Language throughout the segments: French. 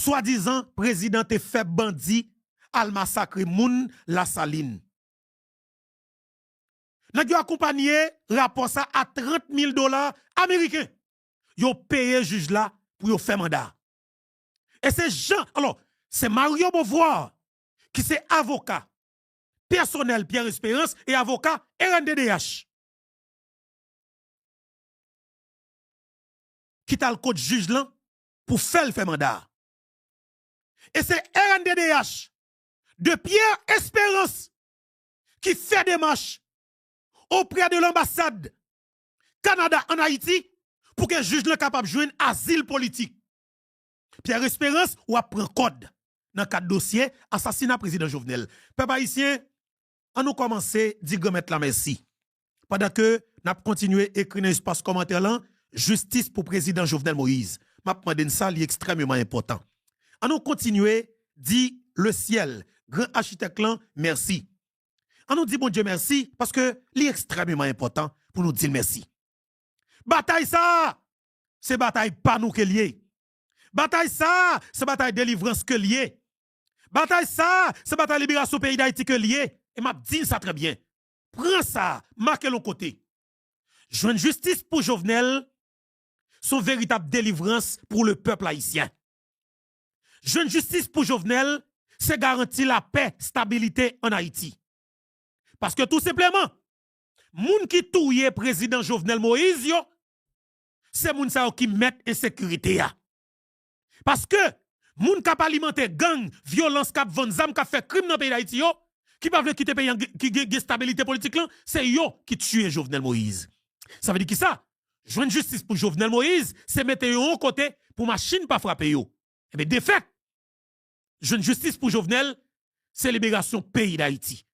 soi-disant président te fait bandit al massacre moun la saline. Nèg yo accompagné rapport ça à $30,000 américains. Yo payé juge là pour yo faire mandat. Et c'est Jean, alors, c'est Mario Beauvoir qui c'est avocat personnel Pierre Espérance et avocat RNDDH. Qui t'a le code juge là pour faire le mandat. Et c'est RNDDH de Pierre Espérance qui fait des marches auprès de l'ambassade Canada en Haïti pour que le juge soit capable de jouer un asile politique. Pierre Espérance ou prend code dans le cadre dossier assassinat président Jovenel. Peuple haïtien, on nous commencer à dire mettre la merci. Pendant que nous continué à écrire dans l'espace commentaire là, justice pour président Jovenel Moïse. M'a demandé ça, c'est extrêmement important. On nous continuer dit le ciel, grand architecte là, merci. On nous dit bon Dieu merci parce que c'est extrêmement important pour nous dire merci. Bataille ça, c'est bataille pas nous que lié. Bataille ça, c'est bataille délivrance que lié. Bataille ça, c'est bataille libération pays d'Haïti que lié. Et m'a dit ça très bien. Prends ça, marquez le côté. Joindre justice pour Jovenel, son véritable délivrance pour le peuple haïtien. Joindre justice pour Jovenel, c'est garantir la paix, stabilité en Haïti. Parce que tout simplement, moun qui touye président Jovenel Moïse, yo, c'est moun sa qui met insécurité. Parce que moun kap alimenter gang, violence, kap vanzam, kap fait crime dans le pays d'Haïti, qui pa vle quitter pays qui gen stabilité politique là, c'est yo qui tue Jovenel Moïse. Ça veut dire qui ça? Joindre justice pour Jovenel Moïse, c'est mettre yo en côté pour machine pas frapper yo. Eh bien, de fait, joindre justice pour Jovenel, c'est libération pays d'Haïti.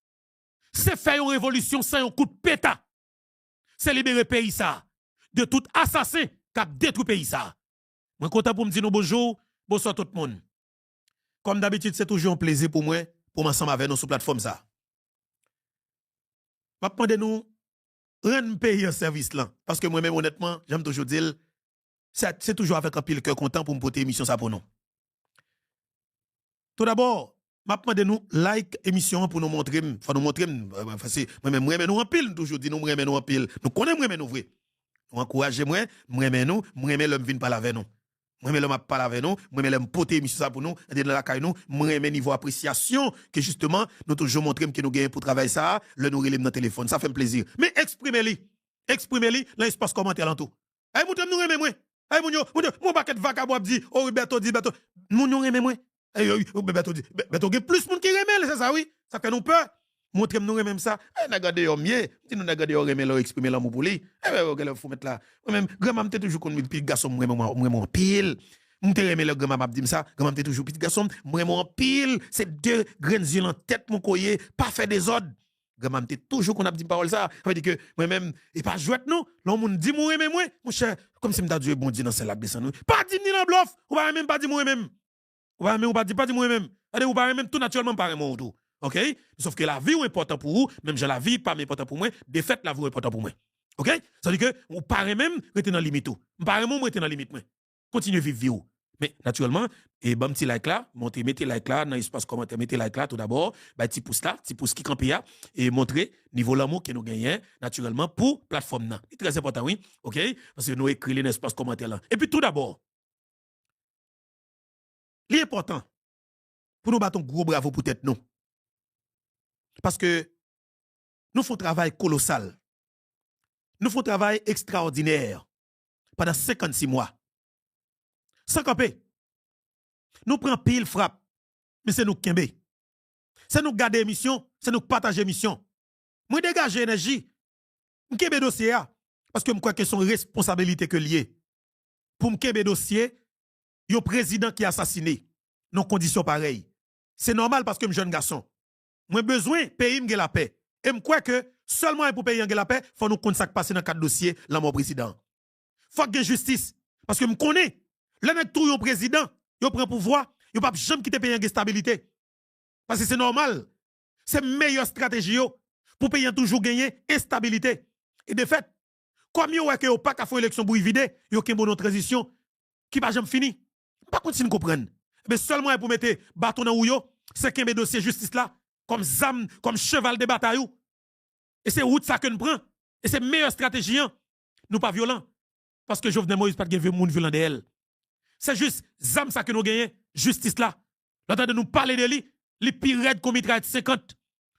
C'est faire une révolution sans un coup de péta. C'est libérer pays ça de tout assassin qui a détruit pays ça. Moi content pour me dire bonjour, bonsoir tout le monde. Comme d'habitude, c'est toujours un plaisir pour moi pour m'ensemble avec nous sur plateforme ça. Je vais demander nous rendre pays un service là parce que moi-même honnêtement, j'aime toujours dire c'est toujours avec un pile cœur content pour me porter émission ça pour nous. Tout d'abord, je vais demander nous like émission pour nous montrer, faut nous montrer moi-même nous en pile toujours dit nous nous en pile. Nous connaissons nous vrai. Nous encourager moi nous l'homme vinn parler avec nous. Moi l'homme parler avec nous, moi l'homme porter émission ça pour nous, dans la caille nous, moi niveau appréciation que justement nous toujours montrer que nous gagnons pour travailler ça, le nous relève dans téléphone, ça fait un plaisir. Mais exprimez-le dans l'espace commentaire en tout. Hey montrez nous aimer moi. Hey mon paquet de vagabond dit oh Roberto dit Beto, nous aimer moi. Hey Beto dit Beto get plus monde qui aime, c'est ça oui, ça fait nous peur. Montrez nous même ça. Eh n'a gardé yo mieux, si nous n'a gardé yo aimer exprimer l'amour pour lui. Eh faut mettre là. Moi-même grand-maman t'es toujours comme petit garçon moi pile. M'te aimer le grand-maman dit ça, grand-maman t'es toujours petit garçon, moi pile, c'est deux graines yeux en tête mon coyer, pas faire des ordres. Grand-maman t'es toujours qu'on a dit parole ça. Ça veut dire que moi-même et pas jouer nous, l'on moun dit moi aimer moi, mon cher, comme si m'ta Dieu bon dit dans celle là descendre. Pas dit ni dans bluff, ou pas même pas dit moi même. Ou pas dit moi même. Ou pas même tout naturellement pas moi tout. OK? Sauf que la vie est importante pour vous, même si la vie n'est pas importante pour moi, de fait, la vie est importante pour moi. OK? Ça veut dire que vous parlez même, rester dans la limite. Vous parlez même, rester dans la limite. Continuez à vivre. Mais naturellement, et bon petit like là, mettez like là, dans l'espace commentaire, mettez like là tout d'abord, petit pouce là, petit pouce qui campe là, et montrer niveau l'amour que nous gagnons, naturellement, pour plateforme là. C'est très important, oui. OK? Parce que nous écrivons dans l'espace commentaire là. Et puis tout d'abord, l'important, pour nous battre un gros bravo pour tête nous. Parce que nous faisons un travail colossal. Nous faisons un travail extraordinaire pendant 56 mois. Sans camper. Nous prenons pile frappe, mais c'est nous qui kembe. C'est nous garder émission, c'est nous partager émission. Moi dégager énergie. Je kembe dossier parce que je crois que c'est une responsabilité que lié. Pour me kembe dossier, il y a un président qui est assassiné dans conditions pareilles. C'est normal parce que je suis un jeune garçon. Moi besoin pays me la paix. Et je crois que seulement pour payer la paix, faut nous connaître ce qui passe dans quatre dossiers la mort président. Faut que justice parce que je connais là nèg tout yon président, yo prend pouvoir, yo pas jamais quitter pays en stabilité. Parce que c'est normal. C'est meilleure stratégie yo pour payer toujours gagner instabilité. Et de fait, comme yo que yo pas ka faire élection pour vider, yo ken bon transition qui pas jamais fini. Pas continuer comprendre. Mais seulement pour mettre bâton dans ouyo, c'est qu'un dossier justice là, comme zam, comme cheval de bataille. Et c'est route ça que nous prenons. Et c'est meilleure stratégie. Hein. Nous pas violents. Parce que Jovenel Moïse pas de monde violent de elle. C'est juste zam ça que nous gagnons, justice là. L'entend de nous parler de lui, les pires raids qu'on mitraille 50.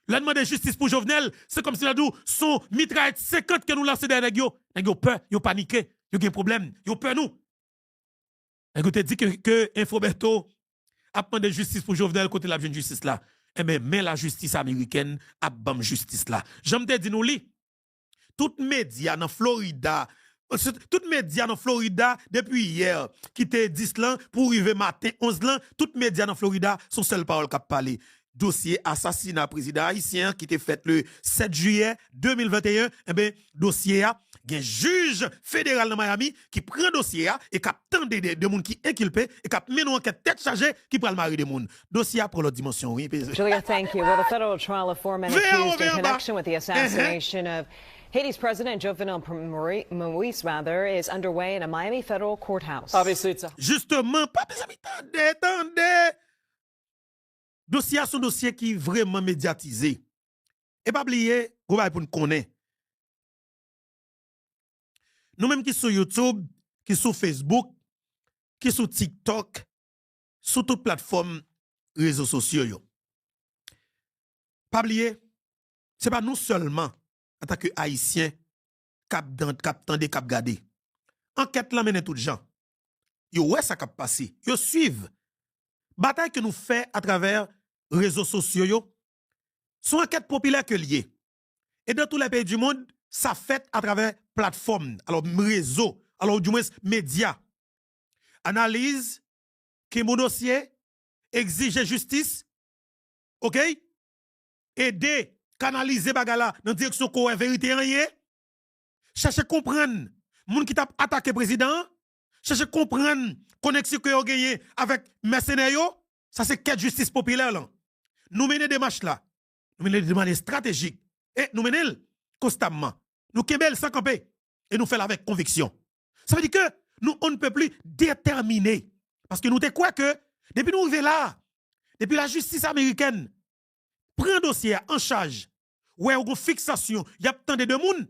La demande de justice pour Jovenel, c'est comme si nous son mitraille 50 que nous lançons derrière les gars. Les gars peur, ils paniqué, ils ont un problème, ils peur nous. Les gars te dit que Infoberto a demandé justice pour Jovenel côté la justice là. Eh bien, mais la justice américaine a bam justice là. J'aime te dire nous li. Toutes médias dans Florida, toutes médias dans Florida depuis hier qui te disent là pour arriver matin 11 là, toutes médias dans Florida sont seule parole qui parlé. Dossier assassinat président haïtien qui était fait le 7 juillet 2021, eh bien dossier a un juge fédéral de Miami qui prend dossier et qui attend des gens qui inculpés et qui mène une enquête tête chargée qui prend le mari des gens. Dossier pour l'autre dimension, oui. Julia, thank you. Well, the federal trial of 4 men accused in connection with the assassination of Haiti's President Jovenel Moïse is underway in a Miami federal courthouse. Obviously, it's a... Justement, pas besoin attendez. Dossier son dossier qui est vraiment médiatisé. Et pas oublier, pour nous connaître. Nous-mêmes qui sur YouTube, qui sur Facebook, qui sur TikTok, sur toute plateforme réseaux sociaux. Yo. Pas oublier, c'est pas nous seulement, en tant que Haïtiens, cap tendé, cap gardé. Enquête là mène tout gens. Yo ouais ça cap passé. Yo suivent. Bataille que nous fait à travers réseaux sociaux, yo, sont enquêtes populaires que liées. Et dans tous les pays du monde, ça fait à travers plateformes, alors réseaux, alors du moins médias. Analyse, qui mon dossier, exige justice, ok? Aider, canaliser bagala dans la direction qu'on a vérité en yé. Chercher comprendre, moun qui t'a attaqué président, chercher comprendre connexion que vous gagné avec mercenaires, ça c'est quête justice populaire là. Nous menons des marches là. Nous menons des demandes stratégiques et nous menons constamment. Nous kebel sans camper et nous faisons avec conviction. Ça veut dire que nous on ne peut plus déterminer parce que nous te quoi que depuis nous arrivons là, depuis la justice américaine prend dossier en charge. Ouais, on fixation, il y a tant de monde.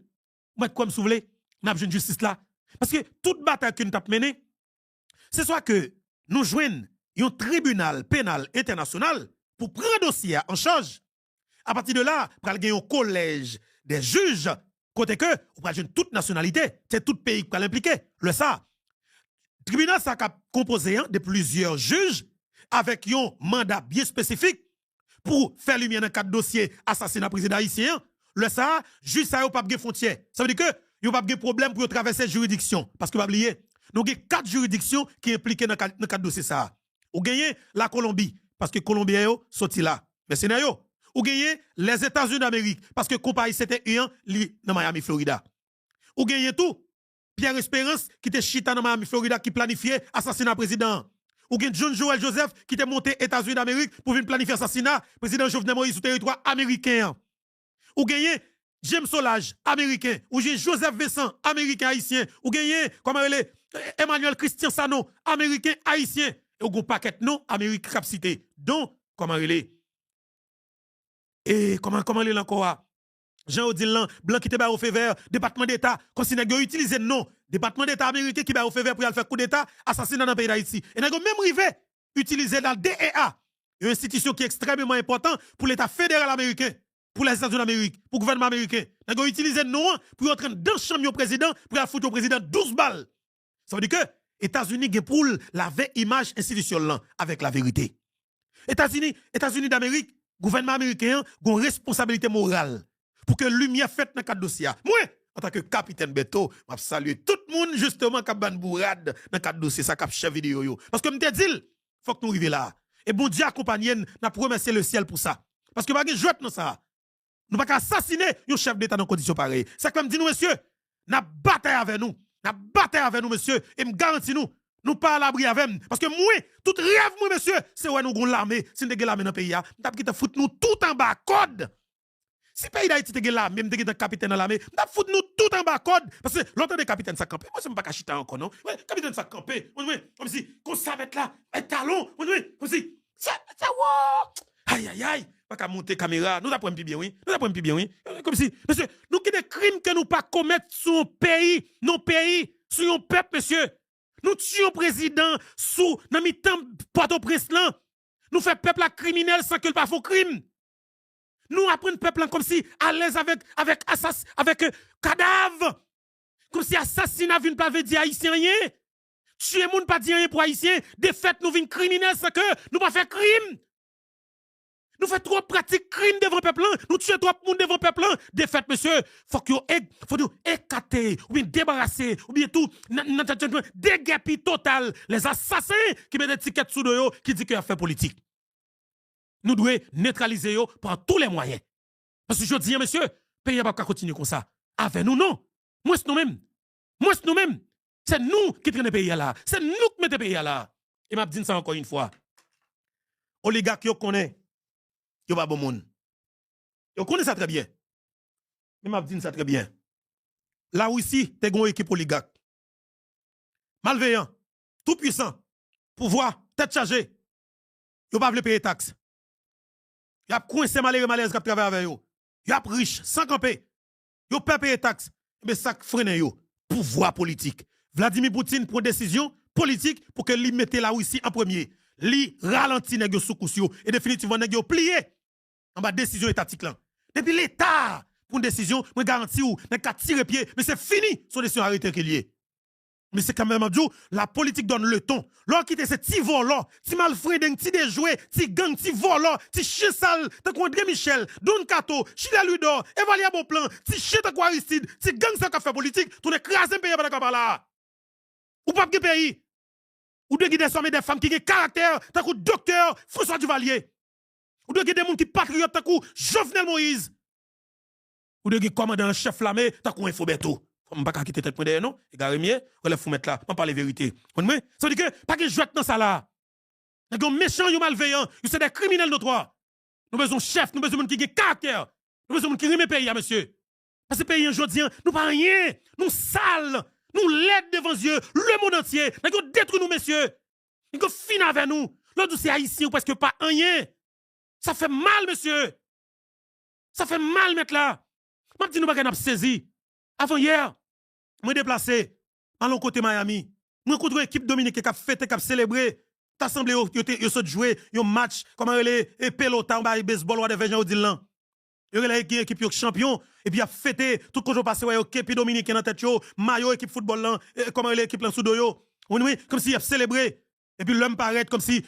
Moi comme si vous voulez, n'a besoin de justice là parce que toute bataille que nous avons menée c'est soit que nous joignons un tribunal pénal international pour prendre dossier en charge. À partir de là, pour aller un collège des juges, côté que, on va jouer toute nationalité, c'est tout pays qui va l'impliquer. Le ça. Tribunal, ça a composé de plusieurs juges avec un mandat bien spécifique pour faire lumière dans quatre dossiers assassinat président haïtien. Le ça, juge ça, il n'y a pas de frontière. Ça veut dire que, il n'y a pas de problème pour traverser la juridiction. Parce que, vous oubliez, nous avons 4 juridictions qui sont impliquées dans 4 dossiers. Ça. Ou gagnez la Colombie, parce que les Colombiens sont sortis là. Mais c'est là. Ou gagnez les États-Unis d'Amérique, parce que compagnie c'était un dans Miami, Florida. Ou gagnez tout. Pierre Espérance, qui était chita dans Miami, Florida, qui planifiait assassinat président. Ou gagnez John Joel Joseph, qui était monté aux États-Unis d'Amérique pour venir planifier assassinat président Jovenel Moïse sur territoire américain. Ou gagnez James Solage, américain. Ou gagnez Joseph Vincent, américain, haïtien. Ou gagnez, comment elle est, Emmanuel Christian Sano, américain, haïtien. Et au paquet non, Amérique capacité. Donc, comment il est? Et comment il est encore? Jean-Odile Blanc qui était au feu vert, département d'État, quand il a utilisé le nom, département d'État américain qui va au feu vert pour faire coup d'État, assassinat dans le pays d'Haïti. Et il a même arrivé utiliser la DEA, une institution qui est extrêmement importante pour l'État fédéral américain, pour les États-Unis d'Amérique, pour le gouvernement américain. Il a utilisé le nom pour entrer dans le champion président, pour faire foutre au président 12 balles. Ça veut dire que États-Unis pour la vraie image institutionnelle avec la vérité. États-Unis d'Amérique, gouvernement américain, a une responsabilité morale pour que lumière faite dans le dossier. Moi, en tant que capitaine Beto, je salue tout le monde justement qui a ban bourrade dans le dossier, ça cap chef vidéo. Parce que je te dis, il faut que nous arrivions là. Et bon Dieu accompagne, n'a remercié le ciel pour ça. Parce que nous ne jouons pas dans ça. Nous ne pouvons pas assassiner un chef d'État dans des conditions pareilles. C'est comme dit nous, monsieur, nous bataille avec nous. Nous bataille avec nous, monsieur. Et me garantis nous, nous pas à l'abri avec nous. Parce que moi, tout rêve, moi, monsieur, c'est où nous avons l'armée. Si nous avons l'armée dans le pays, nous avons foutre nous tout en bas, code. Si pays d'Haïti te gen l'armée, te gen un capitaine dans l'armée, n'a foutre nous tout en bas code parce que l'autre des capitaines ça campé. Moi c'est pas chita encore non. Ouais, capitaine ça campé. Comme si qu'on savait là, un talon, comme si ça aïe aïe aïe, pas qu'à monter caméra, nous apprenons plus bien oui. Nous apprenons plus bien oui. Comme si monsieur, nous qui des crimes que nous pas commettre sur un pays, non pays, sur un peuple monsieur. Nous tuons président sous dans mi-temps Port-au-Prince là. Nous faisons peuple criminel sans que le pas faux crime. Nous apprenons peuple comme si à l'aise avec cadavre. Comme si assassinat vient pas dire haïtien rien. Tuer moun pas dire rien pour haïtien. De fait nous vinn criminel sans que nous pas faire crime. Nous faisons trop pratique crime devant peuple. Nous tuons trop moun devant peuple. De fait monsieur, faut écarter ou bien débarrasser ou bien tout déguerpi total les assassins qui mettent des tickets sous de yo qui dit qu'il a fait politique. Nous devons neutraliser yo par tous les moyens. Parce que je dis, monsieur, le pays va pas continuer comme ça. Avec nous, non. Moi, c'est nous-mêmes. C'est nous qui traînons le pays là. C'est nous qui mettons le pays là. Et m'a dit ça encore une fois. Oligarques, yo connaît. Yo pas bon monde. Yo connaît ça très bien. Mais m'a dit ça très bien. Là où ici, t'es une équipe oligarque. Malveillant, tout puissant, pouvoir, tête chargée. Yo pas veut payer taxes. Y a coincé malheureux malaise qui travaille avec yo. Y a riche sans camper. Yo pas payer taxes. Mais ça freine yo. Pouvoir politique. Vladimir Poutine prend décision politique pour que lui mette la Russie en premier. Li ralentit nèg yo sous kousio et définitivement nèg yo plié en bas décision étatique là. Depuis l'état pour une décision, moi garantis ou nèg ka tirer pied, mais c'est fini son décision arrêté qu'il y est. Mais c'est quand même Abdou, la politique donne le ton. L'on quitte ces petits volants, petits malfredeng, petits déjoués, petits gangs, petits volants, petits chiens sales, t'as quoi André Michel, Don Kato, Chila Ludor, Evalia Beauplan, petits chiens t'as quoi Aristide, petits gangs ça fait politique, tout écrasé pays par là. Ou pas de pays. Ou de des hommes et des femmes qui ont caractère, t'as quoi docteur François Duvalier. Ou de des gens qui patriotes, t'as quoi Jovenel Moïse. Ou de commandant chef l'armée, t'as quoi Infoberto. On ne peut pas quitter tête derrière non et gare mieux relève faut mettre là on parle vérité comprenez ça veut dire que pas que jouette dans ça là des méchants ou malveillants ils sont des criminels notoires nous besoin chef nous besoin qui ont caractère nous besoin qui remet pays monsieur parce que pays aujourd'hui nous pas rien nous sales nous l'aide devant yeux le monde entier nous détruit nous messieurs nous fin avec nous l'autre c'est haïtien ou parce que pas rien ça fait mal monsieur ça fait mal mettre là m'a dit nous pas n'a saisi avant hier, je me déplacé à l'autre côté Miami. Je rencontre une équipe dominicaine qui a fêté, qui a célébré. T'as semblé, ils sont joué un match, comme les pelotons, baseball, ou des gens au Dilan. Ils ont une équipe champion, et puis a fêté, tout le jour passé, équipe dominicaine dans tête, maillot, équipe football, là, comme l'équipe là sous doyo. Oui, comme si ils a célébré. Et puis l'homme paraît comme si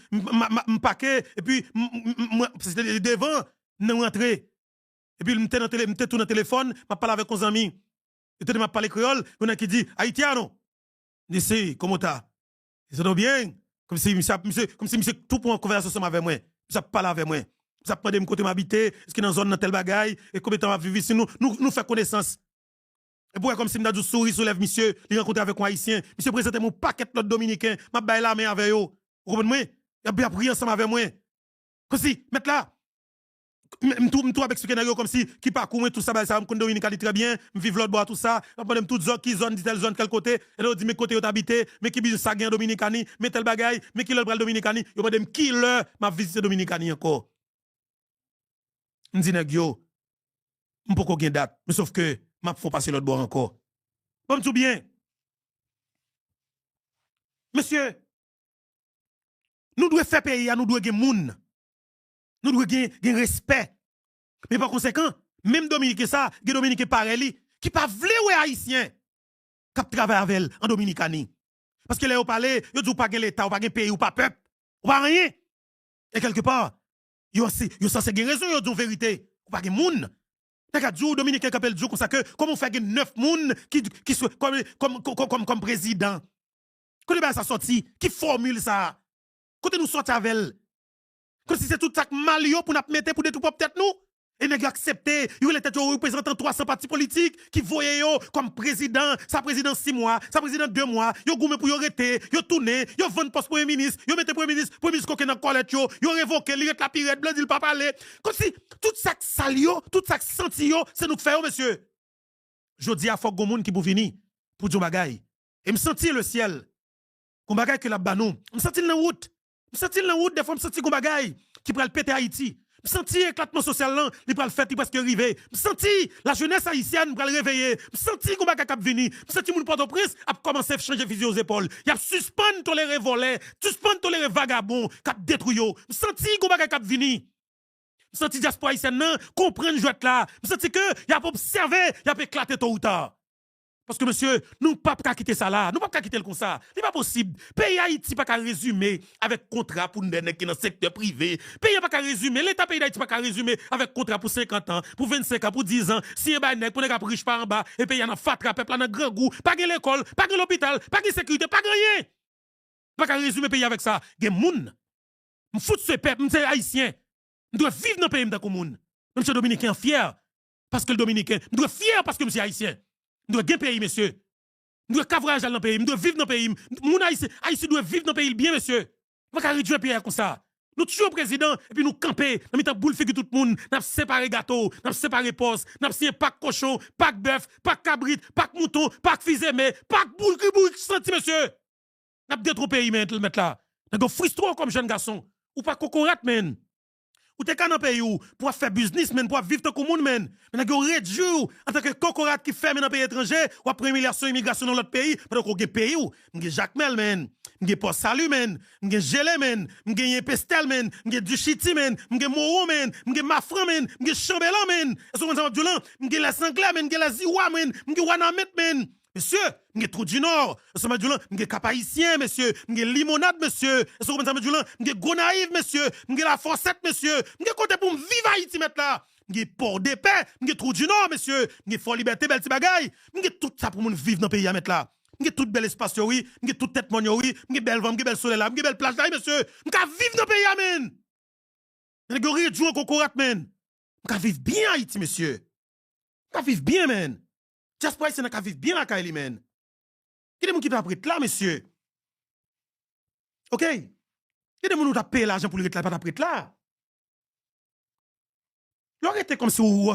m'paquet, et puis c'était devant, nous rentrer. Et puis m'était tout dans le téléphone, m'a parlé avec mes amis. Et m'a parlé créole, on a qui dit haïtiano. Ici, comment t'as? Ils sont bien. Comme si monsieur tout pour une conversation avec moi. Ça parle avec moi. Ça prend de me côté m'habiter, est-ce que dans zone dans tel bagaille et combien de temps va vivre ici nous fait connaissance. Et pour comme si m'a dit souris soulève monsieur, il rencontre avec un haïtien, monsieur présente mon paquet l'autre dominicain, m'a bailler la main avec eux. Vous comprenez? Il a bien pris ensemble avec moi. Comme si mettre là tout avec ce que comme si qui parcourt tout ça ça me connaît Dominique très bien me vivre l'autre bois tout ça on prend toute zone qui zone telle zone quel côté et là dit mes côté habité mais qui business ça gain Dominicani mais tel bagaille mais qui le bral Dominicani yo madame qui le m'a visité Dominicani encore me dit nèg yo m'poko gain date mais sauf que m'a faut passer l'autre bois encore bon tout bien monsieur nous devons faire pays nous devons gagner moun. Nous devons gagner respect. Mais par conséquent, même Dominique ça, Dominique pareil, qui pas vle ou haïtien, qui travaille avec elle en Dominicanie. Parce que là, vous parlez, vous ne pas l'État, ou pas pays, ou pas peuple, ou pas rien. Et quelque part, vous censé gagner raison, vous avez vérité, ou pas gagner moun. D'accord, Dominique qui appelle Dieu comme ça que, comment on fait 9 moun qui sont comme président. Quand ça sorti, qui formule ça? Quand nous sortons avec elle? Comme si c'est tout ça malio pour nous mettre pour détruire peut-être nous. Et nèg accepté, il était représentant 300 partis politiques qui voyaient yo comme président, sa président 6 mois, sa président 2 mois, yo goumé pour yo arrêter, yo tourner, yo vendre poste premier ministre, yo mette premier ministre coquin dans colette yo révoqué, li ret la pirate blanc, il pas parler. Comme si tout ça sali yo, tout ça senti yo, c'est nous faire monsieur. Jodi a faut gon moun qui pour venir pour dire bagay. Et me sentir le ciel. Gon bagay que la banou, me sentir dans route. Me sentir dans route des fois me sentir gon bagay qui pral péter Haïti. Je senti l'éclatement social là, il va le faire, il presque arrivé. Je senti la jeunesse haïtienne va le réveiller. Je senti qu'on va cap venir. Je senti mon Port-au-Prince a commencé à changer fusil aux épaules. Il a suspendre tolérer volets, suspendre tolérer vagabonds, cap détruire. Je senti qu'on va cap venir. Je senti diaspora haïtienne là comprendre jouet là. Je senti que il a observé, il a éclaté tôt ou tard. Parce que monsieur, nous ne pouvons pas quitter ça là. Nous ne pouvons pas quitter le comme ça. Ce n'est pas possible. Pays Haïti pas qu'à résumer avec contrat pour nous qui dans le secteur privé. Pays pas qu'à résumer. L'État pays d'Haïti pas qu'à résumer avec contrat pour 50 ans, pour 25 ans, pour 10 ans. Si un bail pour les riches par en bas, et pays en a fatra, peuple en a grand goût, pas de l'école, pas de l'hôpital, pas de sécurité, pas de rien. Pas qu'à résumer pays avec ça. Gen moun. M'fout ce peuple, m'se haïtien. M'doit vivre dans le pays m'da moun. Monsieur dominicain fier parce que le dominicain, m'doit fier parce que monsieur haïtien. Nous devons pays, monsieur. Nous devons cavrage dans le pays. Nous devons vivre dans le pays. Mon Haïti doit vivre dans le pays bien, monsieur. Nous ne pouvons pas réduire le pays comme ça. Nous tuons le président et puis nous camper. Nous mettons boule figure tout le monde. Nous séparé gâteau, nous séparé poste, nous signé pas cochon, pas bœuf, pas cabrit, pas mouton, pas fusée, mais pas boule qui boule senti, monsieur. Nous détruit le pays, mettre là. Nous avons frustré comme jeune garçon. Ou pas cocorate, men. Ou t'es qu'un pays où pour faire business men pour vivre comme monde men mais n'a réduit en tant que cocorate qui fait dans un pays étranger ou après immigration dans l'autre pays parce qu'on a pays où m'gè Jacques Mel men m'gè Port Salut men m'gè Gelé men m'gè Pestel men m'gè Duchiti men m'gè Moro men m'gè Mafran men m'gè Chambellan men est-ce qu'on ça violent m'gè la Sanglais men m'gè la Ziwa men m'gè Wanamet men monsieur m'gè Trou du Nord est-ce qu'on violent m'gè Cap-Haïtien monsieur m'gè Limonade monsieur est-ce qu'on ça violent m'gè Gonaïve monsieur m'gè La Fossette monsieur m'gè côté pour vivre Haïti mettre là m'gè Port de Paix m'gè Trou du Nord monsieur m'gè Fort Liberté belle ti bagay m'gè tout ça pour moun vivre dans pays à mettre là m'gè tout bel espace oui m'gè tout tête mon oui m'gè belle vent m'gè belle soleil là m'gè belle plage là monsieur m'gè vivre dans pays amen m'gè réduire cocorate men m'gè vivre bien Haïti monsieur m'gè vivre bien men diaspora c'est n'a vivre bien la Kaili men qui des moun qui t'a prêt là monsieur OK qui des moun t'a payé l'argent pour le là pas t'a prêt là l'arrêter comme si ou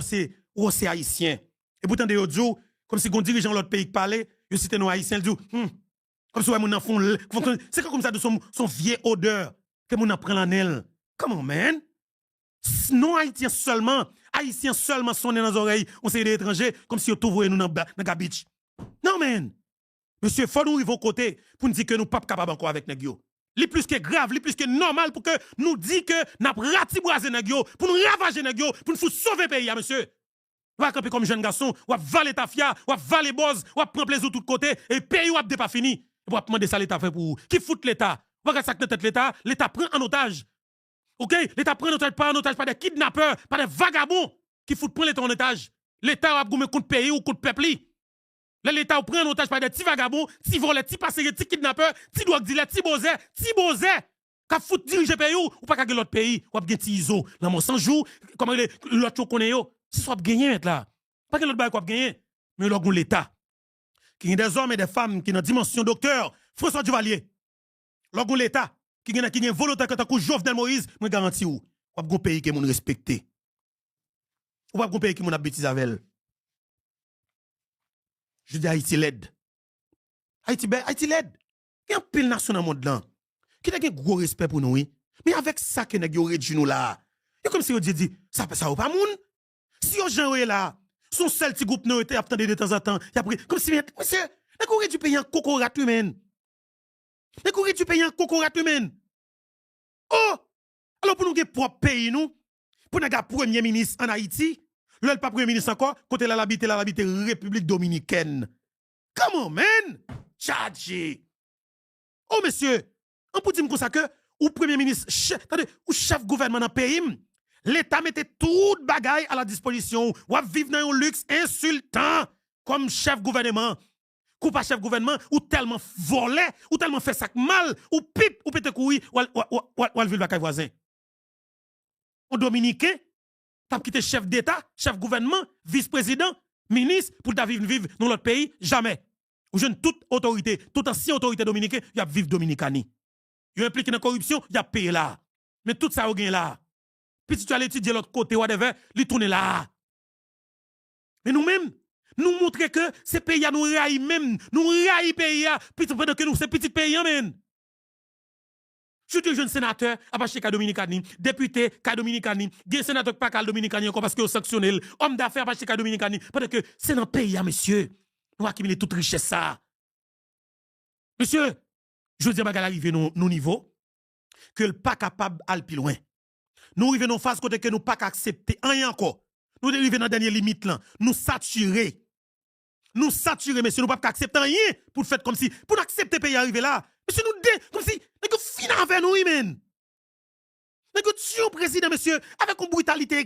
c'est haïtien et pourtant de audio comme si gon dirigeant l'autre pays qui parlait yo cité nos haïtiens dit comme si moun en font c'est comme ça de son vieille odeur que moun en prend l'anel comment man non haïtien seulement sonner dans les oreilles on c'est des étrangers comme si yo tout voyé nous dans gabich non man monsieur faut nous arriver au côté pour nous dire que nous pas capable encore avec nèg yo li plus que grave li plus que normal pour que nous dit que n'a ratiboisé nèg yo pour nous ravager nèg yo pour nous sauver pays monsieur va camper comme jeune garçon ou valer ta fia ou valer boz ou prendre plaisir de tous côtés et pays ou pas fini ou demander ça l'état fait pour qui fout l'état va ça tête l'état prend en otage. OK, l'état prend en otage par des kidnappeurs, par des vagabonds qui foutent prendre l'état en otage. L'état a goumé contre pays ou contre peuple. L'État prend en otage par des petits vagabonds, petits volets, petits passagers, petits kidnappeurs, petits doigts dealers, petits bozers, qui foutent diriger pays ou pas qu'à l'autre pays, ou bien petit iso. Dans mon 100 jours, comment l'autre connaît yo, si soit gagner là. Pas que l'autre bail quoi gagner, mais l'État. Qui a des hommes et des femmes qui dans dimension docteur, François Duvalier. L'État qui a volontaire que Jovenel Moïse, me garantis ou pas un pays qui moun respecté. Ou pas un pays qui moun a bêtise avec elle. Je dis Haïti l'aide. Haïti l'aide. Il y a un pile nation dans le monde là. Qui a un gros respect pour nous, oui. Mais avec ça que nous réduit nous là. Et comme si on dit ça ou pas moun. Si on gens là, son seul petit groupe nous était attendé de temps en temps, y a pris comme si monsieur, nous réduit pays en cocorat humain. Nous réduit pays en cocorat humain. Oh, alors pour nous gagner propre pays nous, pour nous gagner premier ministre en Haïti. Le pas premier ministre encore, côté la habité République Dominicaine. Comment, man? Tchadji. Oh, monsieur, on peut dire comme ça que, ou premier ministre, ou chef gouvernement dans le pays, l'État mettait toute bagaille à la disposition, ou à vivre dans un luxe insultant, comme chef gouvernement. Ou pas chef gouvernement, ou tellement volé, ou tellement fait ça mal, ou pipe, ou pété couille, ou vivre dans voisin. On Dominicain, t'as quitté chef d'État, chef gouvernement, vice-président, ministre, pour ta vivre dans l'autre pays, jamais. Ou jeune toute autorité, toute ancienne autorité dominicaine, y a vivre dominicani. Yo impliqué dans la corruption, y a payé là. Mais tout ça, vous gagne là. Puis si tu allais étudier l'autre côté, whatever, lui tourner là. Mais nous-mêmes, nous montrer que ces pays nous raillent même, nous raillent pays, puis pendant que nous, ces petits pays, men. Je suis un jeune sénateur, apache ka Dominicani, député ka Dominicani, des sénateur pas ka Dominicani encore parce que sanctionné, homme d'affaires apache ka Dominicani, parce que c'est dans le pays, monsieur. Nous accumuler toute richesse ça. Monsieur, je veux dire, bagal arrivé nos niveaux, que le pas capable d'aller plus loin. Nous arrivons dans phase côté que nous pas accepter rien encore. Nous arrivons dans la dernière limite là, nous saturer. Nous saturer, monsieur, nous pas accepter rien pour faire comme si, pour accepter pays arriver là. Monsieur, nous comme si, nous finissons avec nous, men. Nous tuons le président, monsieur, avec une brutalité